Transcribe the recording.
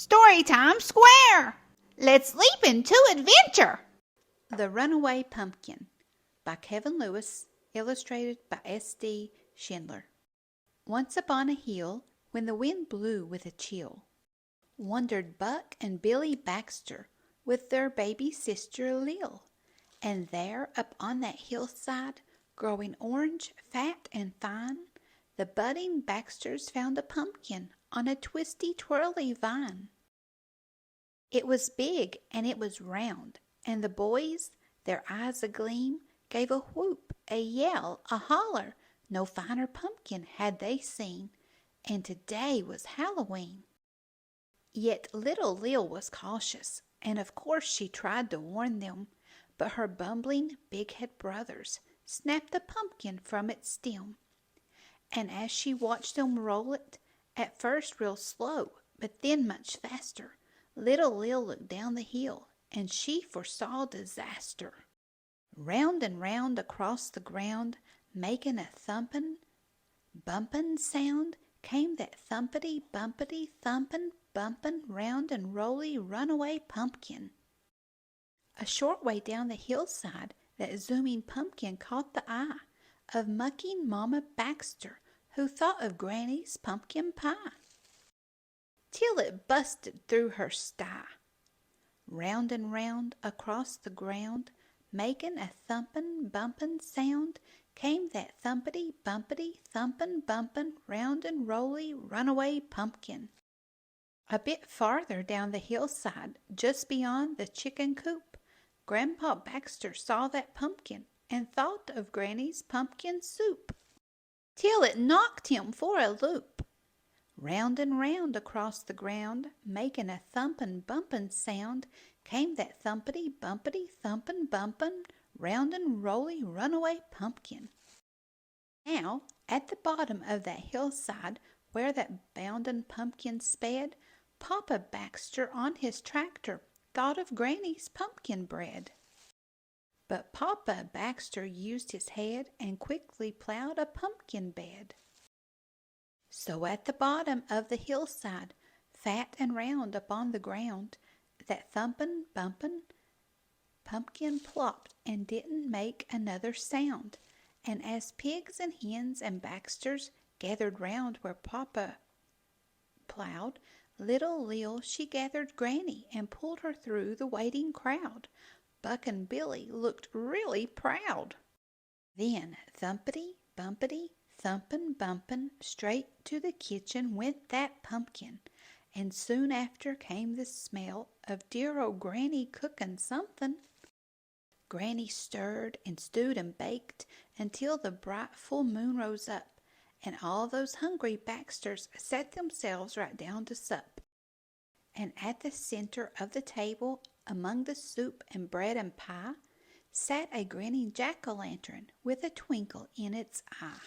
Storytime Square! Let's leap into adventure! The Runaway Pumpkin by Kevin Lewis, illustrated by S.D. Schindler. Once upon a hill, when the wind blew with a chill, wandered Buck and Billy Baxter with their baby sister Lil. And there, up on that hillside, growing orange, fat, and fine, the budding Baxters found a pumpkin on a twisty, twirly vine. It was big and it was round, and the boys, their eyes agleam, gave a whoop, a yell, a holler. No finer pumpkin had they seen, and today was Halloween. Yet little Lil was cautious, and of course she tried to warn them, but her bumbling, big-head brothers snapped the pumpkin from its stem. And as she watched them roll it, at first real slow, but then much faster, little Lil looked down the hill, and she foresaw disaster. Round and round across the ground, making a thumpin, bumpin sound, came that thumpity, bumpity, thumpin, bumpin, round and rolly runaway pumpkin. A short way down the hillside, that zooming pumpkin caught the eye of mucking Mama Baxter, who thought of Granny's pumpkin pie, till it busted through her sty. Round and round across the ground, making a thumpin', bumpin' sound, came that thumpity, bumpity, thumpin', bumpin', round and rolly runaway pumpkin. A bit farther down the hillside, just beyond the chicken coop, Grandpa Baxter saw that pumpkin and thought of Granny's pumpkin soup, till it knocked him for a loop. Round and round across the ground, making a thumpin', bumpin' sound, came that thumpity, bumpity, thumpin', bumpin', round and rolly runaway pumpkin. Now, at the bottom of that hillside, where that boundin' pumpkin sped, Poppa Baxter on his tractor thought of Granny's pumpkin bread. But Poppa Baxter used his head and quickly plowed a pumpkin bed. So at the bottom of the hillside, fat and round upon the ground, that thumpin', bumpin' pumpkin plopped and didn't make another sound. And as pigs and hens and Baxters gathered round where Poppa plowed, little Lil she gathered Granny and pulled her through the waiting crowd. Buck and Billy looked really proud. Then thumpity, bumpity, thumpin', bumpin', straight to the kitchen went that pumpkin, and soon after came the smell of dear old Granny cookin' something. Granny stirred and stewed and baked until the bright full moon rose up, and all those hungry Baxters set themselves right down to sup. And at the center of the table, among the soup and bread and pie, sat a grinning jack-o'-lantern with a twinkle in its eye.